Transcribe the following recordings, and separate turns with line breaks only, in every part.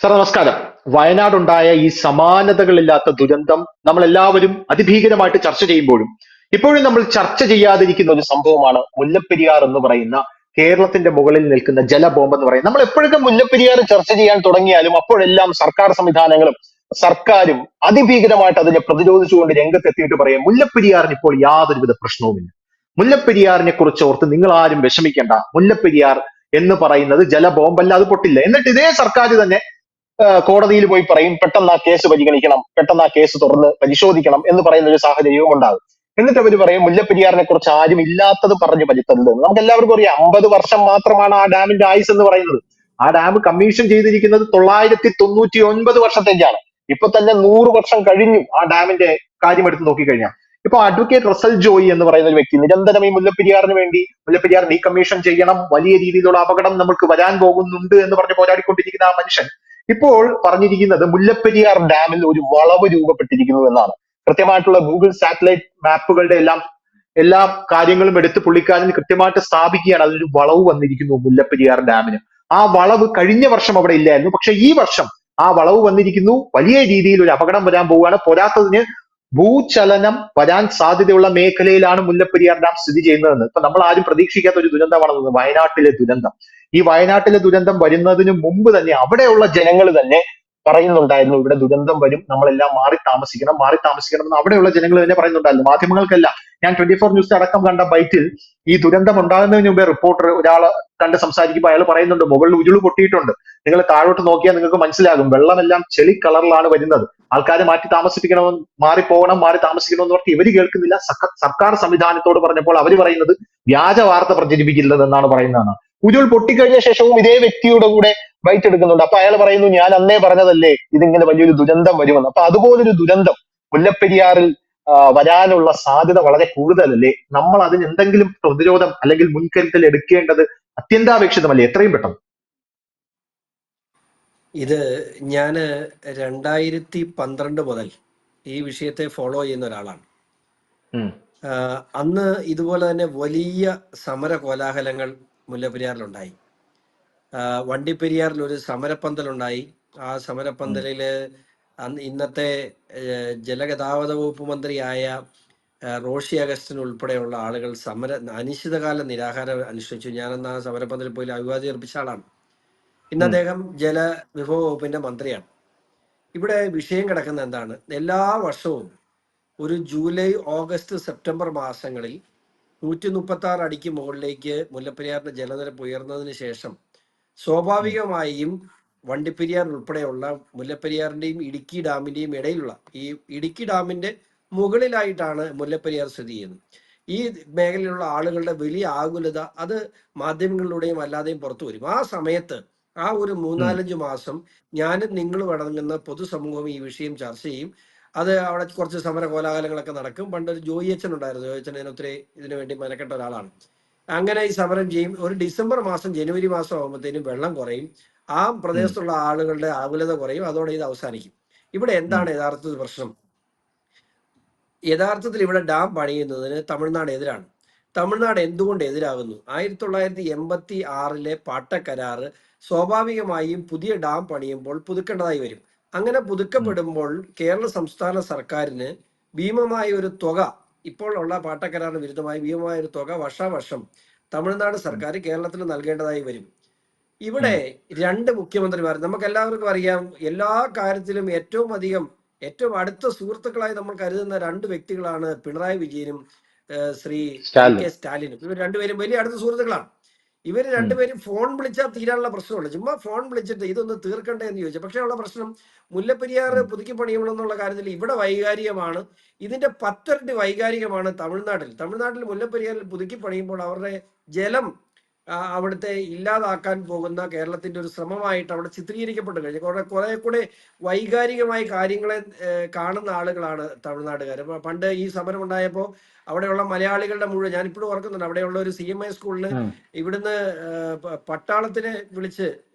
Sir നമസ്കാരം. വയനാടുണ്ടായ ഈ സമാനതകളില്ലാത്ത ദുരന്തം നമ്മൾ എല്ലാവരും അതിഭീകരമായിട്ട് ചർച്ച ചെയ്യുമ്പോഴും ഇപ്പോഴും നമ്മൾ ചർച്ച ചെയ്യാതിരിക്കുന്ന ഒരു സംഭവമാണ് മുല്ലപ്പെരിയാർ എന്ന് പറയുന്ന കേരളത്തിന്റെ മുകളിൽ നിൽക്കുന്ന ജലബോംബ് എന്ന് പറയുന്നത്. നമ്മൾ എപ്പോഴൊക്കെ മുല്ലപ്പെരിയാർ ചർച്ച ചെയ്യാൻ തുടങ്ങിയാലും അപ്പോഴെല്ലാം സർക്കാർ സംവിധാനങ്ങളും സർക്കാരും അതിഭീകരമായിട്ട് അതിനെ പ്രതിരോധിച്ചുകൊണ്ട് രംഗത്തെത്തിയിട്ട് പറയും മുല്ലപ്പെരിയാറിന് ഇപ്പോൾ യാതൊരുവിധ പ്രശ്നവുമില്ല. മുല്ലപ്പെരിയാറിനെ കുറിച്ച് ഓർത്ത് നിങ്ങൾ ആരും വിഷമിക്കേണ്ട. മുല്ലപ്പെരിയാർ എന്ന് പറയുന്നത് ജലബോംബല്ല, അത് പൊട്ടില്ല. എന്നിട്ട് ഇതേ സർക്കാർ തന്നെ കോടതിയിൽ പോയി പറയും പെട്ടെന്ന് ആ കേസ് പരിഗണിക്കണം, പെട്ടെന്ന് ആ കേസ് തുറന്ന് പരിശോധിക്കണം എന്ന് പറയുന്ന ഒരു സാഹചര്യവും ഉണ്ടാകും. എന്നിട്ട് അവർ പറയും മുല്ലപ്പെരിയാറിനെ കുറിച്ച് ആരും ഇല്ലാത്തത് പറഞ്ഞു പറ്റുത്തരുത്. നമുക്ക് എല്ലാവർക്കും അറിയാം 50 വർഷം മാത്രമാണ് ആ ഡാമിന്റെ ആയുസ് എന്ന് പറയുന്നത്. ആ ഡാം കമ്മീഷൻ ചെയ്തിരിക്കുന്നത് 999 വർഷത്തേക്കാണ്. ഇപ്പൊ തന്നെ 100 വർഷം കഴിഞ്ഞു ആ ഡാമിന്റെ കാര്യം എടുത്ത് നോക്കിക്കഴിഞ്ഞാൽ. ഇപ്പൊ അഡ്വക്കേറ്റ് റസൽ ജോയി എന്ന് പറയുന്ന ഒരു വ്യക്തി നിരന്തരം ഈ മുല്ലപ്പെരിയാറിന് വേണ്ടി മുല്ലപ്പെരിയാർ ഡീകമ്മീഷൻ ചെയ്യണം, വലിയ രീതിയിലുള്ള അപകടം നമുക്ക് വരാൻ പോകുന്നുണ്ട് എന്ന് പറഞ്ഞ് പോരാടിക്കൊണ്ടിരിക്കുന്ന ആ മനുഷ്യൻ ഇപ്പോൾ പറഞ്ഞിരിക്കുന്നത് മുല്ലപ്പെരിയാർ ഡാമിൽ ഒരു വളവ് രൂപപ്പെട്ടിരിക്കുന്നു എന്നാണ്. കൃത്യമായിട്ടുള്ള ഗൂഗിൾ സാറ്റലൈറ്റ് മാപ്പുകളുടെ എല്ലാ കാര്യങ്ങളും എടുത്ത് പുള്ളിക്കാരൻ കൃത്യമായിട്ട് സ്ഥാപിക്കുകയാണ് അതിലൊരു വളവ് വന്നിരിക്കുന്നു മുല്ലപ്പെരിയാർ ഡാമിന്. ആ വളവ് കഴിഞ്ഞ വർഷം അവിടെ ഇല്ലായിരുന്നു, പക്ഷെ ഈ വർഷം ആ വളവ് വന്നിരിക്കുന്നു. വലിയ രീതിയിൽ ഒരു അപകടം വരാൻ പോവുകയാണ്. പോരാത്തതിന് ഭൂചലനം വരാൻ സാധ്യതയുള്ള മേഖലയിലാണ് മുല്ലപ്പെരിയാർ ഡാം സ്ഥിതി ചെയ്യുന്നതെന്ന്. ഇപ്പൊ നമ്മൾ ആരും പ്രതീക്ഷിക്കാത്ത ഒരു ദുരന്തമാണ് വയനാട്ടിലെ ദുരന്തം. ഈ വയനാട്ടിലെ ദുരന്തം വരുന്നതിന് മുമ്പ് തന്നെ അവിടെയുള്ള ജനങ്ങൾ തന്നെ പറയുന്നുണ്ടായിരുന്നു ഇവിടെ ദുരന്തം വരും, നമ്മളെല്ലാം മാറി താമസിക്കണം, മാറി താമസിക്കണം എന്ന് അവിടെയുള്ള ജനങ്ങൾ തന്നെ പറയുന്നുണ്ടായിരുന്നു. മാധ്യമങ്ങൾക്കല്ല, ഞാൻ 24 ന്യൂസ് അടക്കം കണ്ട ബൈറ്റിൽ ഈ ദുരന്തം ഉണ്ടാകുന്നതിന് മുമ്പേ റിപ്പോർട്ടർ ഒരാളെ കണ്ട് സംസാരിക്കുമ്പോൾ അയാൾ പറയുന്നുണ്ട് മുകളിൽ ഉരുള് പൊട്ടിയിട്ടുണ്ട്, നിങ്ങൾ താഴോട്ട് നോക്കിയാൽ നിങ്ങൾക്ക് മനസ്സിലാകും വെള്ളമെല്ലാം ചെളി കളറിലാണ് വരുന്നത്, ആൾക്കാരെ മാറ്റി താമസിപ്പിക്കണമെന്ന്, മാറിപ്പോകണം, മാറി താമസിക്കണമെന്ന് പറഞ്ഞ് ഇവര് കേൾക്കുന്നില്ല. സർക്കാർ സംവിധാനത്തോട് പറഞ്ഞപ്പോൾ അവർ പറയുന്നത് വ്യാജ വാർത്ത പ്രചരിപ്പിക്കില്ലെന്നാണ് പറയുന്നതാണ്. ഉരുൾ പൊട്ടിക്കഴിഞ്ഞ ശേഷവും ഇതേ വ്യക്തിയുടെ കൂടെ ബൈറ്റ് എടുക്കുന്നുണ്ട്. അപ്പൊ അയാൾ പറയുന്നു ഞാൻ അന്നേ പറഞ്ഞതല്ലേ ഇതിങ്ങനെ വലിയൊരു ദുരന്തം വരുമെന്ന്. അപ്പൊ അതുപോലൊരു ദുരന്തം മുല്ലപ്പെരിയാറിൽ വരാനുള്ള സാധ്യത വളരെ കൂടുതലല്ലേ? നമ്മൾ അതിന് എന്തെങ്കിലും പ്രതിരോധം അല്ലെങ്കിൽ മുൻകരുതൽ എടുക്കേണ്ടത് അത്യന്താപേക്ഷിതമല്ലേ എത്രയും പെട്ടെന്ന്?
ഇത് ഞാൻ 2012 മുതൽ ഈ വിഷയത്തെ ഫോളോ ചെയ്യുന്ന ഒരാളാണ്. അന്ന് ഇതുപോലെ തന്നെ വലിയ സമര കോലാഹലങ്ങൾ മുല്ലപ്പെരിയാറിലുണ്ടായി. വണ്ടിപ്പെരിയാറിൽ ഒരു സമരപ്പന്തലുണ്ടായി. ആ സമരപ്പന്തലില് ഇന്നത്തെ ജലഗതാഗത വകുപ്പ് മന്ത്രിയായ റോഷി അഗസ്റ്റിൻ ഉൾപ്പെടെയുള്ള ആളുകൾ അനിശ്ചിതകാല നിരാഹാരം അനുഷ്ഠിച്ചു. ഞാനെന്ന് ആ സമരപ്പന്തലിൽ പോയി അഭിവാദ്യം അർപ്പിച്ച ആളാണ്. ഇന്ന് അദ്ദേഹം ജലവിഭവ വകുപ്പിന്റെ മന്ത്രിയാണ്. ഇവിടെ വിഷയം കിടക്കുന്ന എന്താണ്? എല്ലാ വർഷവും ഒരു ജൂലൈ, ഓഗസ്റ്റ്, സെപ്റ്റംബർ മാസങ്ങളിൽ 136 അടിക്ക് മുകളിലേക്ക് മുല്ലപ്പെരിയാറിന്റെ ജലനിരപ്പ് ഉയർന്നതിന് ശേഷം സ്വാഭാവികമായും വണ്ടിപ്പെരിയാർ ഉൾപ്പെടെയുള്ള മുല്ലപ്പെരിയാറിന്റെയും ഇടുക്കി ഡാമിന്റെയും ഇടയിലുള്ള ഈ ഇടുക്കി ഡാമിന്റെ മുകളിലായിട്ടാണ് മുല്ലപ്പെരിയാർ സ്ഥിതി ചെയ്യുന്നത്. ഈ മേഖലയിലുള്ള ആളുകളുടെ വലിയ ആകുലത അത് മാധ്യമങ്ങളിലൂടെയും അല്ലാതെയും പുറത്തു വരും. ആ സമയത്ത് ആ ഒരു 3-4 മാസം ഞാനും നിങ്ങളും അടങ്ങുന്ന പൊതുസമൂഹം ഈ വിഷയം ചർച്ച ചെയ്യും. അത് അവിടെ കുറച്ച് സമര കോലാഹലങ്ങളൊക്കെ നടക്കും. പണ്ടൊരു ജോയി അച്ഛൻ ഉണ്ടായിരുന്നു. ജോയി അച്ഛൻ ഒത്തിരി ഇതിനു വേണ്ടി മെനക്കെട്ട ഒരാളാണ്. അങ്ങനെ ഈ സമരം ചെയ്യും. ഒരു ഡിസംബർ മാസം, ജനുവരി മാസം ആകുമ്പോഴത്തേനും വെള്ളം കുറയും, ആ പ്രദേശത്തുള്ള ആളുകളുടെ ആകുലത കുറയും, അതോടെ ഇത് അവസാനിക്കും. ഇവിടെ എന്താണ് യഥാർത്ഥ പ്രശ്നം? യഥാർത്ഥത്തിൽ ഇവിടെ ഡാം പണിയുന്നതിന് തമിഴ്നാട് എതിരാണ്. തമിഴ്നാട് എന്തുകൊണ്ട് എതിരാകുന്നു? 1986 പാട്ടക്കരാറ് സ്വാഭാവികമായും പുതിയ ഡാം പണിയുമ്പോൾ പുതുക്കേണ്ടതായി വരും. അങ്ങനെ പുതുക്കപ്പെടുമ്പോൾ കേരള സംസ്ഥാന സർക്കാരിന് ഭീമമായ ഒരു തുക, ഇപ്പോൾ ഉള്ള പാട്ടക്കരാറിന് വിരുദ്ധമായി ഭീമമായ ഒരു തുക വർഷാവർഷം തമിഴ്നാട് സർക്കാർ കേരളത്തിന് നൽകേണ്ടതായി വരും. ഇവിടെ 2 മുഖ്യമന്ത്രിമാർ, നമുക്ക് എല്ലാവർക്കും അറിയാം, എല്ലാ കാര്യത്തിലും ഏറ്റവും അടുത്ത സുഹൃത്തുക്കളായി നമ്മൾ കരുതുന്ന 2 വ്യക്തികളാണ് പിണറായി വിജയനും ശ്രീ കെ സ്റ്റാലിനും. ഇവർ രണ്ടുപേരും വലിയ അടുത്ത സുഹൃത്തുക്കളാണ്. ഇവർ രണ്ടുപേരും ഫോൺ വിളിച്ചാൽ തീരാനുള്ള പ്രശ്നമുള്ളൂ. ചുമ്മാ ഫോൺ വിളിച്ചിട്ട് ഇതൊന്ന് തീർക്കണ്ടേ എന്ന് ചോദിച്ചു. പക്ഷെ ഉള്ള പ്രശ്നം മുല്ലപ്പെരിയാർ പുതുക്കി പണിയണമെന്നുള്ള കാര്യത്തിൽ ഇവിടെ വൈകാരികമാണ്. ഇതിന്റെ 10 ഇരട്ടി വൈകാരികമാണ് തമിഴ്നാട്ടിൽ മുല്ലപ്പെരിയാറിൽ പുതുക്കി പണിയുമ്പോൾ അവരുടെ ജലം അവിടുത്തെ ഇല്ലാതാക്കാൻ പോകുന്ന കേരളത്തിന്റെ ഒരു ശ്രമമായിട്ട് അവിടെ ചിത്രീകരിക്കപ്പെട്ട് കഴിഞ്ഞു. കുറെ കൂടെ വൈകാരികമായി കാര്യങ്ങളെ കാണുന്ന ആളുകളാണ് തമിഴ്നാട്ടുകാർ. പണ്ട് ഈ സമരം ഉണ്ടായപ്പോൾ അവിടെയുള്ള മലയാളികളുടെ മുഴുവൻ, ഞാനിപ്പോഴും ഓർക്കുന്നുണ്ട്, അവിടെയുള്ള ഒരു CMI സ്കൂളിന് ഇവിടുന്ന് പട്ടാളത്തിനെ വിളിച്ച്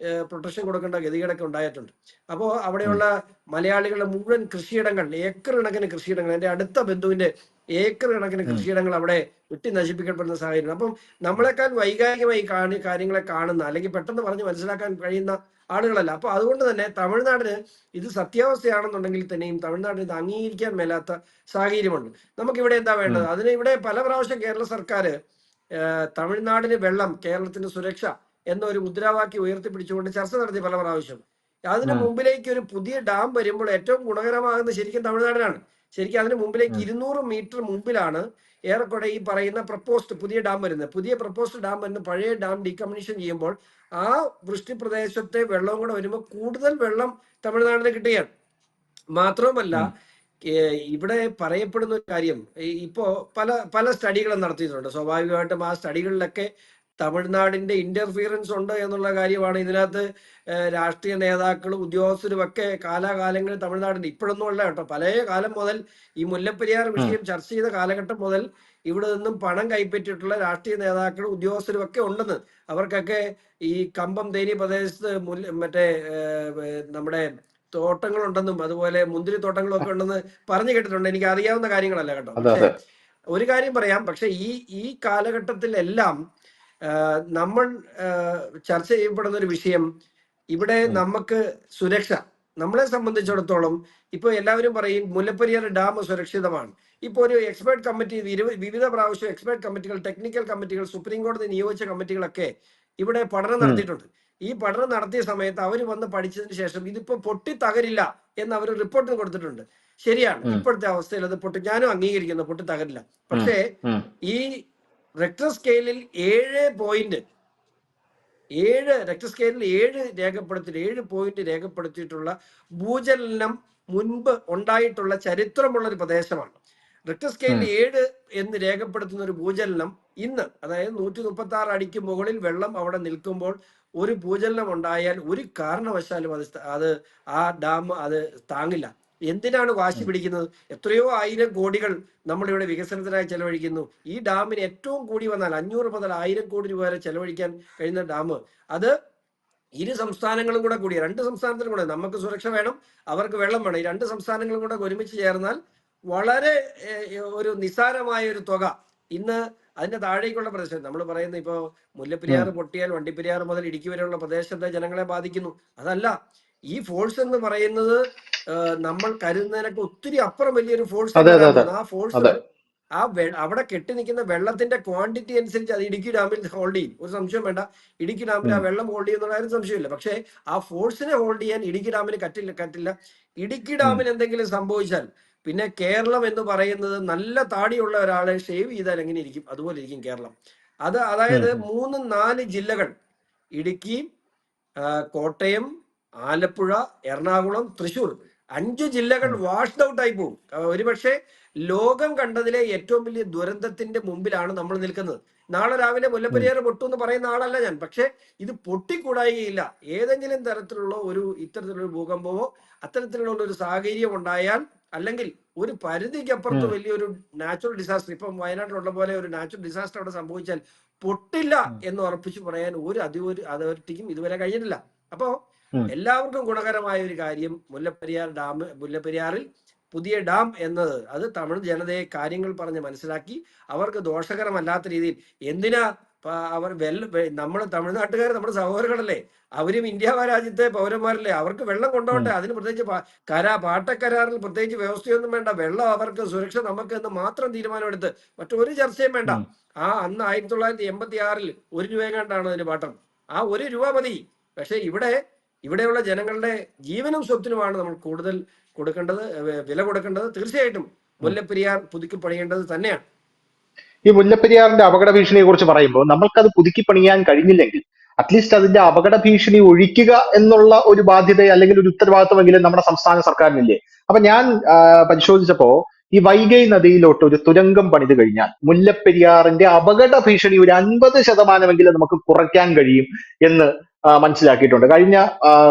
പ്രൊട്ടക്ഷൻ കൊടുക്കേണ്ട ഗതികേടൊക്കെ ഉണ്ടായിട്ടുണ്ട്. അപ്പോൾ അവിടെയുള്ള മലയാളികളുടെ മുഴുവൻ കൃഷിയിടങ്ങൾ, ഏക്കർ കണക്കിന് കൃഷിയിടങ്ങൾ, എൻ്റെ അടുത്ത ബന്ധുവിന്റെ ഏക്കർ കണക്കിന് കൃഷിയിടങ്ങൾ അവിടെ വെട്ടി നശിപ്പിക്കപ്പെടുന്ന സാഹചര്യം. അപ്പം നമ്മളെക്കാൾ വൈകാരികമായി കാര്യങ്ങളെ കാണുന്ന, അല്ലെങ്കിൽ പെട്ടെന്ന് പറഞ്ഞ് മനസ്സിലാക്കാൻ കഴിയുന്ന ആളുകളല്ല. അപ്പൊ അതുകൊണ്ട് തന്നെ തമിഴ്നാടിന് ഇത് സത്യാവസ്ഥയാണെന്നുണ്ടെങ്കിൽ തന്നെയും തമിഴ്നാടിന് ഇത് അംഗീകരിക്കാൻ മേലാത്ത സാഹചര്യമുണ്ട്. നമുക്കിവിടെ എന്താ വേണ്ടത്? അതിന് ഇവിടെ പല പ്രാവശ്യം കേരള സർക്കാർ തമിഴ്നാടിന് വെള്ളം, കേരളത്തിന് സുരക്ഷ എന്നൊരു മുദ്രാവാക്യം ഉയർത്തിപ്പിടിച്ചുകൊണ്ട് ചർച്ച നടത്തി പല പ്രാവശ്യം. അതിന് മുമ്പിലേക്ക് ഒരു പുതിയ ഡാം വരുമ്പോൾ ഏറ്റവും ഗുണകരമാകുന്നത് ശരിക്കും തമിഴ്നാടിനാണ്. ശരിക്കും അതിന് മുമ്പിലേക്ക് 200 മീറ്റർ മുമ്പിലാണ് ഏറെക്കുറെ ഈ പറയുന്ന പ്രപ്പോസ്ഡ് പുതിയ ഡാം വരുന്നത്. പുതിയ പ്രപ്പോസ്ഡ് ഡാം വരുന്ന പഴയ ഡാം ഡീകമ്മീഷൻ ചെയ്യുമ്പോൾ ആ വൃഷ്ടി പ്രദേശത്തെ വെള്ളവും കൂടെ വരുമ്പോൾ കൂടുതൽ വെള്ളം തമിഴ്നാടിന് കിട്ടുകയാണ്. മാത്രവുമല്ല, ഇവിടെ പറയപ്പെടുന്ന ഒരു കാര്യം, ഇപ്പോ പല പല സ്റ്റഡികളും നടത്തിയിട്ടുണ്ട്. സ്വാഭാവികമായിട്ടും ആ സ്റ്റഡികളിലൊക്കെ തമിഴ്നാടിന്റെ ഇന്റർഫിയറൻസ് ഉണ്ട് എന്നുള്ള കാര്യമാണ്. ഇതിനകത്ത് രാഷ്ട്രീയ നേതാക്കളും ഉദ്യോഗസ്ഥരും ഒക്കെ കാലാകാലങ്ങളിൽ തമിഴ്നാടിന്റെ, ഇപ്പോഴൊന്നും അല്ല കേട്ടോ, പഴയ കാലം മുതൽ ഈ മുല്ലപ്പെരിയാർ വിഷയം ചർച്ച ചെയ്ത കാലഘട്ടം മുതൽ ഇവിടെ നിന്നും പണം കൈപ്പറ്റിയിട്ടുള്ള രാഷ്ട്രീയ നേതാക്കളും ഉദ്യോഗസ്ഥരും ഒക്കെ ഉണ്ടെന്ന്. അവർക്കൊക്കെ ഈ കമ്പം തേനി പ്രദേശത്ത് മറ്റേ നമ്മുടെ തോട്ടങ്ങളുണ്ടെന്നും അതുപോലെ മുന്തിരി തോട്ടങ്ങളൊക്കെ ഉണ്ടെന്ന് പറഞ്ഞു കേട്ടിട്ടുണ്ട്. എനിക്ക് അറിയാവുന്ന കാര്യങ്ങളല്ല കേട്ടോ. പക്ഷെ ഒരു കാര്യം പറയാം, പക്ഷെ ഈ കാലഘട്ടത്തിലെല്ലാം നമ്മൾ ചർച്ച ചെയ്യപ്പെടുന്ന ഒരു വിഷയം, ഇവിടെ നമുക്ക് സുരക്ഷ, നമ്മളെ സംബന്ധിച്ചിടത്തോളം ഇപ്പൊ എല്ലാവരും പറയും മുല്ലപ്പെരിയാർ ഡാം സുരക്ഷിതമാണ്. ഇപ്പൊ ഒരു എക്സ്പേർട്ട് കമ്മിറ്റി, വിവിധ പ്രാവശ്യം എക്സ്പേർട്ട് കമ്മിറ്റികൾ, ടെക്നിക്കൽ കമ്മിറ്റികൾ, സുപ്രീം കോടതി നിയോഗിച്ച കമ്മിറ്റികളൊക്കെ ഇവിടെ പഠനം നടത്തിയിട്ടുണ്ട്. ഈ പഠനം നടത്തിയ സമയത്ത് അവർ വന്ന് പഠിച്ചതിന് ശേഷം ഇതിപ്പോ പൊട്ടി തകരില്ല എന്ന് അവർ റിപ്പോർട്ടിന് കൊടുത്തിട്ടുണ്ട്. ശരിയാണ്, ഇപ്പോഴത്തെ അവസ്ഥയിൽ അത് ഞാനും അംഗീകരിക്കുന്നു, പൊട്ടി തകരില്ല. പക്ഷേ ഈ റെക്ടർ സ്കെയിലിൽ 7 പോയിന്റ് രേഖപ്പെടുത്തിയിട്ടുള്ള ഭൂചലനം മുൻപ് ഉണ്ടായിട്ടുള്ള ചരിത്രമുള്ള ഒരു പ്രദേശമാണ്. റിക്ടർ സ്കെയിലിൽ 7 എന്ന് രേഖപ്പെടുത്തുന്ന ഒരു ഭൂചലനം ഇന്ന്, അതായത് 136 അടിക്ക് മുകളിൽ വെള്ളം അവിടെ നിൽക്കുമ്പോൾ ഒരു ഭൂചലനം ഉണ്ടായാൽ ഒരു കാരണവശാലും അത് ആ ഡാം അത് താങ്ങില്ല. എന്തിനാണ് വാശി പിടിക്കുന്നത്? എത്രയോ 1000 കോടികൾ നമ്മളിവിടെ വികസനത്തിനായി ചെലവഴിക്കുന്നു. ഈ ഡാമിന് ഏറ്റവും കൂടി വന്നാൽ 500 മുതൽ 1000 കോടി രൂപ വരെ ചെലവഴിക്കാൻ കഴിയുന്ന ഡാം. അത് ഇരു സംസ്ഥാനങ്ങളും കൂടെ കൂടിയ, 2 സംസ്ഥാനത്തിനും കൂടെ, നമുക്ക് സുരക്ഷ വേണം, അവർക്ക് വെള്ളം വേണം. ഈ 2 സംസ്ഥാനങ്ങളും കൂടെ ഒരുമിച്ച് ചേർന്നാൽ വളരെ ഒരു നിസ്സാരമായ ഒരു തുക ഇന്ന് അതിന്റെ താഴേക്കുള്ള പ്രദേശം, നമ്മൾ പറയുന്ന ഇപ്പോ മുല്ലപ്പെരിയാർ പൊട്ടിയാൽ വണ്ടിപ്പെരിയാർ മുതൽ ഇടുക്കി വരെയുള്ള പ്രദേശത്തെ ജനങ്ങളെ ബാധിക്കുന്നു. അതല്ല, ഈ ഫോഴ്സ് എന്ന് പറയുന്നത് നമ്മൾ കരുതുന്നതിനൊക്കെ ഒത്തിരി അപ്പുറം വലിയൊരു ഫോഴ്സ്. ആ ഫോഴ്സ് അവിടെ കെട്ടി നിൽക്കുന്ന വെള്ളത്തിന്റെ ക്വാണ്ടിറ്റി അനുസരിച്ച് അത് ഇടുക്കി ഡാമിൽ ഹോൾഡ് ചെയ്യും. ഒരു സംശയം വേണ്ട, ഇടുക്കി ഡാമിൽ ആ വെള്ളം ഹോൾഡ് ചെയ്യുന്ന കാര്യം സംശയമില്ല. പക്ഷേ ആ ഫോഴ്സിനെ ഹോൾഡ് ചെയ്യാൻ ഇടുക്കി ഡാമിന് കറ്റില്ല. ഇടുക്കി ഡാമിൽ എന്തെങ്കിലും സംഭവിച്ചാൽ പിന്നെ കേരളം എന്ന് പറയുന്നത് നല്ല താടിയുള്ള ഒരാളെ ഷേവ് ചെയ്താൽ എങ്ങനെ ഇരിക്കും, അതുപോലെ ഇരിക്കും കേരളം. അതായത് 3-4 ജില്ലകൾ, ഇടുക്കി, കോട്ടയം, ആലപ്പുഴ, എറണാകുളം, തൃശ്ശൂർ, 5 ജില്ലകൾ വാഷ്ഡ് ഔട്ട് ആയി പോകും. ഒരുപക്ഷെ ലോകം കണ്ടതിലെ ഏറ്റവും വലിയ ദുരന്തത്തിന്റെ മുമ്പിലാണ് നമ്മൾ നിൽക്കുന്നത്. നാളെ രാവിലെ മുല്ലപ്പെരിയാർ പൊട്ടു എന്ന് പറയുന്ന ആളല്ല ഞാൻ, പക്ഷെ ഇത് പൊട്ടിക്കൂടായികയില്ല. ഏതെങ്കിലും തരത്തിലുള്ള ഇത്തരത്തിലുള്ള ഭൂകമ്പമോ അത്തരത്തിലുള്ള ഒരു സാഹചര്യം ഉണ്ടായാൽ, അല്ലെങ്കിൽ ഒരു പരിധിക്കപ്പുറത്ത് വലിയൊരു നാച്ചുറൽ ഡിസാസ്റ്റർ, ഇപ്പം വയനാട്ടിലുള്ള പോലെ ഒരു നാച്ചുറൽ ഡിസാസ്റ്റർ അവിടെ സംഭവിച്ചാൽ പൊട്ടില്ല എന്ന് ഉറപ്പിച്ചു പറയാൻ ഒരു അതോറിറ്റിക്കും ഇതുവരെ കഴിഞ്ഞിട്ടില്ല. അപ്പോ എല്ലാവർക്കും ഗുണകരമായ ഒരു കാര്യം, മുല്ലപ്പെരിയാറിൽ പുതിയ ഡാം എന്നത് അത് തമിഴ് ജനതയെ കാര്യങ്ങൾ പറഞ്ഞ് മനസ്സിലാക്കി അവർക്ക് ദോഷകരമല്ലാത്ത രീതിയിൽ, എന്തിനാ അവർ നമ്മൾ തമിഴ്നാട്ടുകാർ നമ്മുടെ സഹോദരങ്ങളല്ലേ, അവരും ഇന്ത്യ രാജ്യത്തെ പൗരന്മാരല്ലേ, അവർക്ക് വെള്ളം കൊണ്ടുപോകട്ടെ. അതിന് പ്രത്യേകിച്ച് പാട്ടക്കരാറിൽ പ്രത്യേകിച്ച് വ്യവസ്ഥയൊന്നും വേണ്ട, വെള്ളം അവർക്ക്, സുരക്ഷ നമുക്ക് എന്ന് മാത്രം തീരുമാനമെടുത്ത് മറ്റൊരു ചർച്ചയും വേണ്ട. അന്ന് 1986 1 രൂപ കണ്ടാണ് അതിന് പാട്ടം. ആ 1 രൂപ മതി. പക്ഷെ ഇവിടെയുള്ള ജനങ്ങളുടെ ജീവനും സ്വത്തിനുമാണ് നമ്മൾ കൂടുതൽ വില കൊടുക്കേണ്ടത്. തീർച്ചയായിട്ടും മുല്ലപ്പെരിയാർ പുതുക്കി പണിയേണ്ടത് തന്നെയാണ്.
ഈ മുല്ലപ്പെരിയാറിന്റെ അപകട ഭീഷണിയെ കുറിച്ച് പറയുമ്പോൾ നമ്മൾക്കത് പുതുക്കി പണിയാൻ കഴിഞ്ഞില്ലെങ്കിൽ അറ്റ്ലീസ്റ്റ് അതിന്റെ അപകട ഭീഷണി ഒഴിക്കുക എന്നുള്ള ഒരു ബാധ്യത അല്ലെങ്കിൽ ഒരു ഉത്തരവാദിത്വമെങ്കിലും നമ്മുടെ സംസ്ഥാന സർക്കാരിനില്ലേ? അപ്പൊ ഞാൻ പരിശോധിച്ചപ്പോ ഈ വൈഗൈ നദിയിലോട്ട് ഒരു തുരങ്കം പണിത് കഴിഞ്ഞാൽ മുല്ലപ്പെരിയാറിന്റെ അപകട ഭീഷണി ഒരു 50% നമുക്ക് കുറയ്ക്കാൻ കഴിയും എന്ന് മനസ്സിലാക്കിയിട്ടുണ്ട്. കഴിഞ്ഞ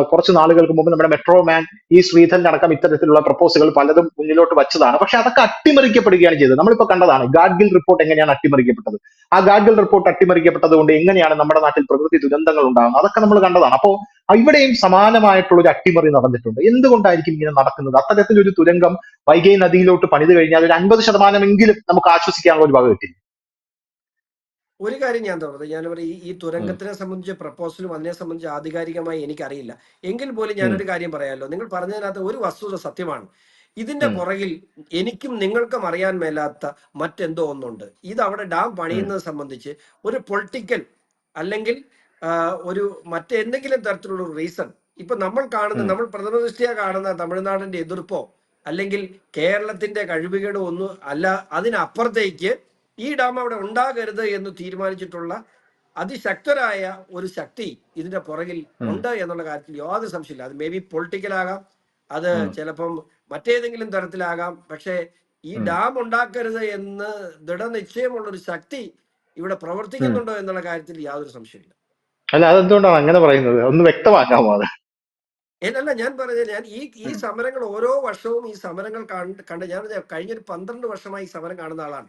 കുറച്ച് നാളുകൾക്ക് മുമ്പ് നമ്മുടെ മെട്രോമാൻ ഈ ശ്രീധരൻ അടക്കം ഇത്തരത്തിലുള്ള പ്രപ്പോസലുകൾ പലതും മുന്നിലോട്ട് വച്ചതാണ്. പക്ഷെ അതൊക്കെ അട്ടിമറിക്കപ്പെടുകയാണ് ചെയ്തത്. നമ്മളിപ്പോ കണ്ടതാണ് ഗാഡ്ഗിൽ റിപ്പോർട്ട് എങ്ങനെയാണ് അട്ടിമറിക്കപ്പെട്ടത്. ആ ഗാഡ്ഗിൽ റിപ്പോർട്ട് അട്ടിമറിക്കപ്പെട്ടത് കൊണ്ട് എങ്ങനെയാണ് നമ്മുടെ നാട്ടിൽ പ്രകൃതി ദുരന്തങ്ങൾ ഉണ്ടാകുന്നത്, അതൊക്കെ നമ്മൾ കണ്ടതാണ്. അപ്പോ ഇവിടെയും സമാനമായിട്ടുള്ള ഒരു അട്ടിമറി നടന്നിട്ടുണ്ട്. എന്തുകൊണ്ടായിരിക്കും ഇങ്ങനെ നടക്കുന്നത്? അത്തരത്തിലൊരു തുരങ്കം വൈഗൈ നദിയിലോട്ട് പണിത് കഴിഞ്ഞാൽ ഒരു 50% നമുക്ക് ആശ്വസിക്കാനുള്ള ഒരു വക കിട്ടില്ല.
ഒരു കാര്യം ഞാൻ പറഞ്ഞത്, ഞാൻ പറയും ഈ
ഉം,
തുരങ്കത്തിനെ സംബന്ധിച്ച പ്രപ്പോസലും അതിനെ സംബന്ധിച്ച് ആധികാരികമായി എനിക്കറിയില്ല. എങ്കിൽ പോലും
ഉം,
ഞാനൊരു കാര്യം പറയാമല്ലോ. നിങ്ങൾ പറഞ്ഞതിനകത്ത് ഒരു വസ്തുത സത്യമാണ്. ഇതിന്റെ
ഉം,
പുറകിൽ എനിക്കും നിങ്ങൾക്കും അറിയാൻ മേലാത്ത മറ്റെന്തോ ഒന്നുണ്ട്. ഇത് അവിടെ ഡാം
ഉം,
പണിയുന്നത് സംബന്ധിച്ച് ഒരു പൊളിറ്റിക്കൽ അല്ലെങ്കിൽ ആ, ഒരു മറ്റെന്തെങ്കിലും തരത്തിലുള്ള ഒരു റീസൺ ഇപ്പൊ
ഉം,
നമ്മൾ പ്രഥമദൃഷ്ടിയ കാണുന്ന തമിഴ്നാടിന്റെ എതിർപ്പോ അല്ലെങ്കിൽ കേരളത്തിന്റെ കഴിവുകേടോ ഒന്നും അല്ല. അതിനപ്പുറത്തേക്ക് ഈ ഡാം അവിടെ ഉണ്ടാകരുത് എന്ന് തീരുമാനിച്ചിട്ടുള്ള അതിശക്തരായ ഒരു ശക്തി ഇതിന്റെ പുറകിൽ
ഉം,
ഉണ്ട് എന്നുള്ള കാര്യത്തിൽ യാതൊരു സംശയമില്ല. അത് മേ ബി പൊളിറ്റിക്കൽ ആകാം, അത്
ഉം,
ചിലപ്പം മറ്റേതെങ്കിലും തരത്തിലാകാം. പക്ഷേ ഈ
ഉം.
ഡാം ഉണ്ടാക്കരുത് എന്ന് ദൃഢനിശ്ചയമുള്ള ഒരു ശക്തി ഇവിടെ
ഉം.
പ്രവർത്തിക്കുന്നുണ്ടോ എന്നുള്ള കാര്യത്തിൽ യാതൊരു സംശയമില്ല.
അല്ല, അതെന്തുകൊണ്ടാണ് അങ്ങനെ പറയുന്നത്? ഒന്ന് വ്യക്തമാക്കാമോ അത്?
അല്ല, ഞാൻ പറഞ്ഞത് ഞാൻ ഈ
ഉം,
സമരങ്ങൾ ഓരോ വർഷവും ഈ സമരങ്ങൾ കണ്ട് ഞാൻ കഴിഞ്ഞൊരു 12 വർഷമായി ഈ സമരം കാണുന്ന ആളാണ്.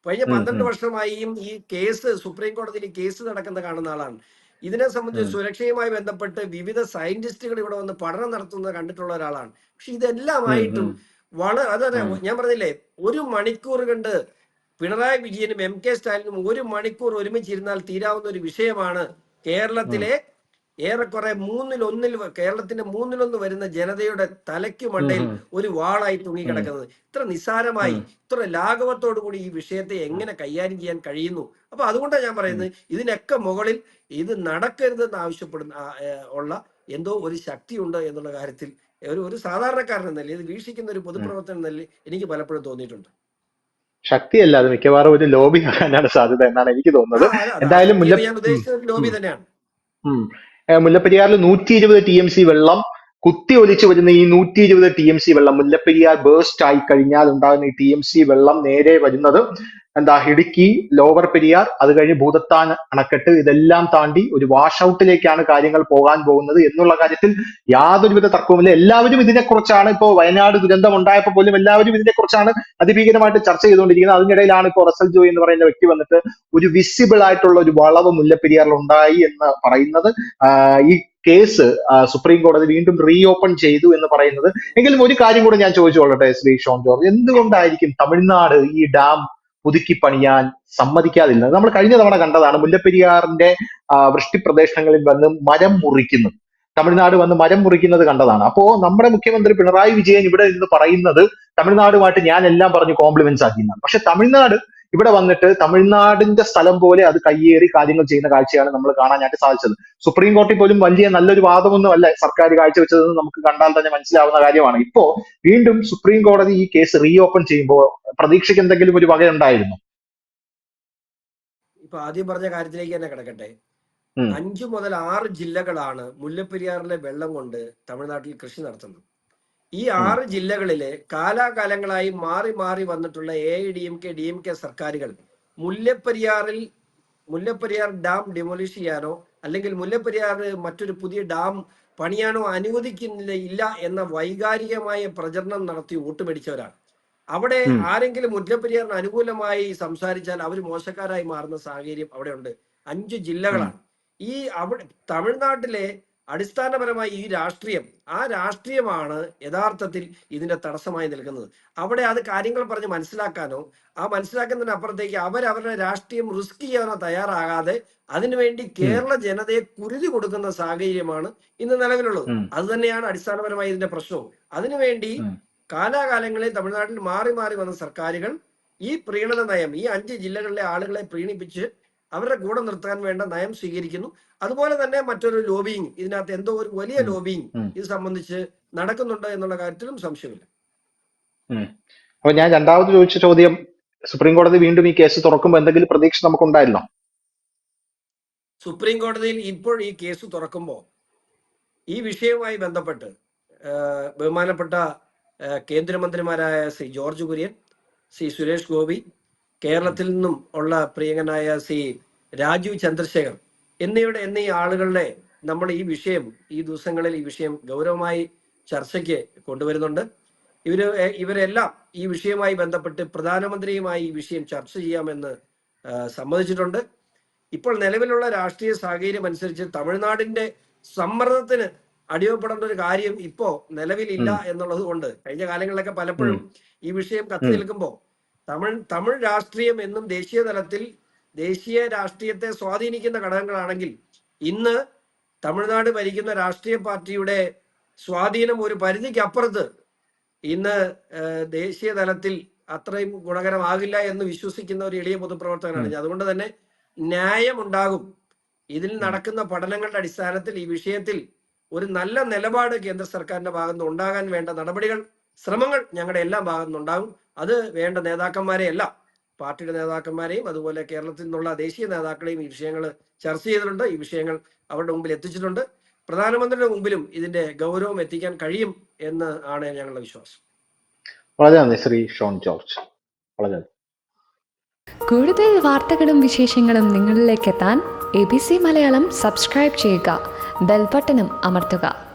കഴിഞ്ഞ
ഉം,
12
ഉം,
വർഷമായും ഈ കേസ് സുപ്രീം കോടതിയിൽ കേസ് നടക്കുന്ന കാണുന്ന ആളാണ്. ഇതിനെ സംബന്ധിച്ച്
ഉം,
സുരക്ഷയുമായി ബന്ധപ്പെട്ട് വിവിധ സയന്റിസ്റ്റുകൾ ഇവിടെ വന്ന് പഠനം നടത്തുന്നത് കണ്ടിട്ടുള്ള ഒരാളാണ്. പക്ഷെ
ഉം,
ഇതെല്ലാമായിട്ടും
ഉം,
വളരെ അതെ,
ഉം,
ഞാൻ പറഞ്ഞില്ലേ, ഒരു മണിക്കൂർ കണ്ട് പിണറായി വിജയനും MK സ്റ്റാലിനും ഒരു മണിക്കൂർ ഒരുമിച്ചിരുന്നാൽ തീരാവുന്ന ഒരു വിഷയമാണ്
ഉം,
കേരളത്തിലെ ഏറെക്കുറെ കേരളത്തിന്റെ മൂന്നിലൊന്ന് വരുന്ന ജനതയുടെ തലയ്ക്ക്
ഉം,
മണ്ടയിൽ
ഉം,
ഒരു വാളായി
ഉം,
തൂങ്ങിക്കിടക്കുന്നത്. ഇത്ര നിസ്സാരമായി
ഉം,
ഇത്ര ലാഘവത്തോടു കൂടി ഈ വിഷയത്തെ എങ്ങനെ കൈകാര്യം ചെയ്യാൻ കഴിയുന്നു? അപ്പൊ അതുകൊണ്ടാണ് ഞാൻ
ഉം,
പറയുന്നത്, ഇതിനൊക്കെ മുകളിൽ ഇത് നടക്കരുതെന്ന് ആവശ്യപ്പെടുന്ന ഉള്ള എന്തോ ഒരു ശക്തിയുണ്ട് എന്നുള്ള കാര്യത്തിൽ ഒരു സാധാരണക്കാരൻ എന്നല്ലേ, ഇത് വീക്ഷിക്കുന്ന ഒരു
ഉം.
പൊതുപ്രവർത്തനം എന്നല്ലേ എനിക്ക് പലപ്പോഴും തോന്നിയിട്ടുണ്ട്.
ശക്തിയല്ല, അത് മിക്കവാറും ഒരു ലോബി ആകാനാണ് സാധ്യത എന്നാണ് എനിക്ക് തോന്നുന്നത്.
ആ
എന്തായാലും
ശക്തി എന്ന് ഞാൻ ഉദ്ദേശിച്ചത് ലോബി
ഉം,
തന്നെയാണ്.
ഉം. മുല്ലപ്പെരിയാറിൽ 120 TMC വെള്ളം കുത്തി ഒലിച്ചു വരുന്ന ഈ 120 TMC വെള്ളം മുല്ലപ്പെരിയാർ ബേസ്റ്റ് ആയി കഴിഞ്ഞാൽ ഉണ്ടാകുന്ന ഈ TMC വെള്ളം നേരെ വരുന്നത് എന്താ, ഇടുക്കി, ലോവർ പെരിയാർ, അത് കഴിഞ്ഞ് ഭൂതത്താൻ അണക്കെട്ട്, ഇതെല്ലാം താണ്ടി ഒരു വാഷ് ഔട്ടിലേക്കാണ് കാര്യങ്ങൾ പോകാൻ പോകുന്നത് എന്നുള്ള കാര്യത്തിൽ യാതൊരുവിധ തർക്കവുമില്ല. എല്ലാവരും ഇതിനെക്കുറിച്ചാണ്, ഇപ്പോ വയനാട് ദുരന്തം ഉണ്ടായപ്പോൾ പോലും എല്ലാവരും ഇതിനെക്കുറിച്ചാണ് അതിഭീകരമായിട്ട് ചർച്ച ചെയ്തുകൊണ്ടിരിക്കുന്നത്. അതിനിടയിലാണ് ഇപ്പോൾ റസൽ ജോയി എന്ന് പറയുന്ന വ്യക്തി വന്നിട്ട് ഒരു വിസിബിൾ ആയിട്ടുള്ള ഒരു വളവ് മുല്ലപ്പെരിയാറിൽ ഉണ്ടായി എന്ന് പറയുന്നത്. ഈ കേസ് സുപ്രീം കോടതി വീണ്ടും റീഓപ്പൺ ചെയ്തു എന്ന് പറയുന്നത്. എങ്കിലും ഒരു കാര്യം കൂടെ ഞാൻ ചോദിച്ചോളട്ടെ ശ്രീ ഷോൺ ജോർജ്, എന്തുകൊണ്ടായിരിക്കും തമിഴ്നാട് ഈ ഡാം പുതുക്കി പണിയാൻ സമ്മതിക്കാതിരുന്നത്? നമ്മൾ കഴിഞ്ഞ തവണ കണ്ടതാണ് മുല്ലപ്പെരിയാറിന്റെ വൃഷ്ടി പ്രദേശങ്ങളിൽ വന്ന് മരം മുറിക്കുന്നത്. തമിഴ്നാട് വന്ന് മരം മുറിക്കുന്നത് കണ്ടതാണ്. അപ്പോ നമ്മുടെ മുഖ്യമന്ത്രി പിണറായി വിജയൻ ഇവിടെ നിന്ന് പറയുന്നത് തമിഴ്നാടുമായിട്ട് ഞാൻ എല്ലാം പറഞ്ഞ് കോംപ്ലിമെന്റ്സ് ആക്കിയെന്നാണ്. പക്ഷെ തമിഴ്നാട് ഇവിടെ വന്നിട്ട് തമിഴ്നാടിന്റെ സ്ഥലം പോലെ അത് കയ്യേറി കാര്യങ്ങൾ ചെയ്യുന്ന കാഴ്ചയാണ് നമ്മൾ കാണാനായിട്ട് സാധിച്ചത്. സുപ്രീം കോടതി പോലും വലിയ നല്ലൊരു വാദമൊന്നും അല്ല സർക്കാർ കാഴ്ചവെച്ചതെന്ന് നമുക്ക് കണ്ടാൽ തന്നെ മനസ്സിലാവുന്ന കാര്യമാണ്. ഇപ്പോ വീണ്ടും സുപ്രീം കോടതി ഈ കേസ് റീഓപ്പൺ ചെയ്യുമ്പോൾ പ്രതീക്ഷയ്ക്ക് എന്തെങ്കിലും ഒരു വകയുണ്ടായിരുന്നു?
ഇപ്പൊ ആദ്യം പറഞ്ഞ കാര്യത്തിലേക്ക് തന്നെ കിടക്കട്ടെ.
ഉം,
5 മുതൽ 6 ജില്ലകളാണ് മുല്ലപ്പെരിയാറിലെ വെള്ളം കൊണ്ട് തമിഴ്നാട്ടിൽ കൃഷി നടത്തുന്നത്. ഈ
ഉം,
6 ജില്ലകളിലെ കാലാകാലങ്ങളായി മാറി മാറി വന്നിട്ടുള്ള AIDMK സർക്കാരുകൾ മുല്ലപ്പെരിയാറിൽ മുല്ലപ്പെരിയാർ ഡാം ഡിമോളിഷ് ചെയ്യാനോ അല്ലെങ്കിൽ മുല്ലപ്പെരിയാർ മറ്റൊരു പുതിയ ഡാം പണിയാനോ അനുവദിക്കുന്നില്ല എന്ന വൈകാരികമായ പ്രചരണം നടത്തി വോട്ട് മേടിച്ചവരാണ്. അവിടെ
ഉം,
ആരെങ്കിലും മുല്ലപ്പെരിയാറിന് അനുകൂലമായി സംസാരിച്ചാൽ അവർ മോശക്കാരായി മാറുന്ന സാഹചര്യം അവിടെ ഉണ്ട്. 5
ഉം,
ജില്ലകളാണ് ഈ അവിടെ തമിഴ്നാട്ടിലെ അടിസ്ഥാനപരമായി ഈ രാഷ്ട്രീയം, ആ രാഷ്ട്രീയമാണ് യഥാർത്ഥത്തിൽ ഇതിന്റെ തടസ്സമായി നിൽക്കുന്നത്. അവിടെ അത് കാര്യങ്ങൾ പറഞ്ഞ് മനസ്സിലാക്കാനോ ആ മനസ്സിലാക്കുന്നതിനപ്പുറത്തേക്ക് അവരവരുടെ രാഷ്ട്രീയം റിസ്ക് ചെയ്യാനോ തയ്യാറാകാതെ അതിനുവേണ്ടി
ഉം,
കേരള ജനതയെ കുരുതി കൊടുക്കുന്ന സാഹചര്യമാണ് ഇന്ന് നിലവിലുള്ളത്.
ഉം,
അത് തന്നെയാണ് അടിസ്ഥാനപരമായി ഇതിന്റെ പ്രശ്നവും. അതിനുവേണ്ടി
ഉം,
കാലാകാലങ്ങളിൽ തമിഴ്നാട്ടിൽ മാറി മാറി വന്ന സർക്കാരുകൾ ഈ പ്രീണന നയം, ഈ 5 ജില്ലകളിലെ ആളുകളെ പ്രീണിപ്പിച്ച് അവരുടെ കൂടെ നിർത്താൻ വേണ്ട നയം സ്വീകരിക്കുന്നു. അതുപോലെ തന്നെ മറ്റൊരു ലോബിയിങ്, ഇതിനകത്ത് എന്തോ ഒരു വലിയ
ഉം,
ലോബിയിങ്
ഉം,
ഇത് സംബന്ധിച്ച് നടക്കുന്നുണ്ട് എന്നുള്ള കാര്യത്തിലും സംശയമില്ല.
ഉം. അപ്പൊ ഞാൻ രണ്ടാമത് ചോദിച്ച ചോദ്യം, സുപ്രീം കോടതി വീണ്ടും ഈ കേസ് തുറക്കുമ്പോൾ എന്തെങ്കിലും പ്രതീക്ഷ നമുക്കുണ്ടായിരുന്നോ?
സുപ്രീം കോടതിയിൽ ഇപ്പോൾ ഈ കേസ് തുറക്കുമ്പോൾ ഈ വിഷയവുമായി ബന്ധപ്പെട്ട് ബഹുമാനപ്പെട്ട കേന്ദ്രമന്ത്രിമാരായ ശ്രീ ജോർജ് കുര്യൻ, ശ്രീ സുരേഷ് ഗോപി, കേരളത്തിൽ നിന്നും ഉള്ള പ്രിയങ്കനായ ശ്രീ രാജീവ് ചന്ദ്രശേഖർ എന്നീ ആളുകളുടെ നമ്മൾ ഈ വിഷയം ഈ ദിവസങ്ങളിൽ ഈ വിഷയം ഗൗരവമായി ചർച്ചയ്ക്ക് കൊണ്ടുവരുന്നുണ്ട്. ഇവരെല്ലാം ഈ വിഷയവുമായി ബന്ധപ്പെട്ട് പ്രധാനമന്ത്രിയുമായി ഈ വിഷയം ചർച്ച ചെയ്യാമെന്ന് സമ്മതിച്ചിട്ടുണ്ട്. ഇപ്പോൾ നിലവിലുള്ള രാഷ്ട്രീയ സാഹചര്യം അനുസരിച്ച് തമിഴ്നാടിന്റെ സമ്മർദ്ദത്തിന് അടിമപ്പെടേണ്ട ഒരു കാര്യം ഇപ്പോ നിലവിലില്ല
ഉം,
എന്നുള്ളത് കൊണ്ട് കഴിഞ്ഞ കാലങ്ങളിലൊക്കെ
ഉം,
പലപ്പോഴും ഈ വിഷയം കത്തി
ഉം,
നിൽക്കുമ്പോൾ തമിഴ് രാഷ്ട്രീയം എന്നും ദേശീയ തലത്തിൽ ദേശീയ രാഷ്ട്രീയത്തെ സ്വാധീനിക്കുന്ന ഘടകങ്ങളാണെങ്കിൽ ഇന്ന് തമിഴ്നാട് ഭരിക്കുന്ന രാഷ്ട്രീയ പാർട്ടിയുടെ സ്വാധീനം ഒരു പരിധിക്ക് അപ്പുറത്ത് ഇന്ന് ദേശീയ തലത്തിൽ അത്രയും ഗുണകരമാകില്ല എന്ന് വിശ്വസിക്കുന്ന ഒരു എളിയ പൊതുപ്രവർത്തകനാണ് ഞാൻ. അതുകൊണ്ട് തന്നെ ന്യായമുണ്ടാകും. ഇതിൽ നടക്കുന്ന പഠനങ്ങളുടെ അടിസ്ഥാനത്തിൽ ഈ വിഷയത്തിൽ ഒരു നല്ല നിലപാട് കേന്ദ്ര സർക്കാരിന്റെ ഭാഗത്ത് ഉണ്ടാകാൻ വേണ്ട നടപടികൾ, ശ്രമങ്ങൾ ഞങ്ങളുടെ എല്ലാ ഭാഗത്തു നിന്നുണ്ടാകും. അത് വേണ്ട നേതാക്കന്മാരെയല്ല, പാർട്ടിയുടെ നേതാക്കന്മാരെയും അതുപോലെ കേരളത്തിൽ നിന്നുള്ള ദേശീയ നേതാക്കളെയും ഈ വിഷയങ്ങൾ ചർച്ച ചെയ്തിട്ടുണ്ട്. ഈ വിഷയങ്ങൾ അവരുടെ മുമ്പിൽ എത്തിച്ചിട്ടുണ്ട്. പ്രധാനമന്ത്രിയുടെ മുമ്പിലും ഇതിന്റെ ഗൗരവം എത്തിക്കാൻ കഴിയും എന്ന് ആണ് ഞങ്ങളുടെ വിശ്വാസം.
വളരെ നന്ദി ശ്രീ ഷോൺ ജോർജ്. വളരെ നന്ദി.
കൂടുതൽ വാർത്തകളും വിശേഷങ്ങളും നിങ്ങളിലേക്ക് എത്താൻ ABC മലയാളം സബ്സ്ക്രൈബ് ചെയ്യുക, ബെൽബട്ടനും അമർത്തുക.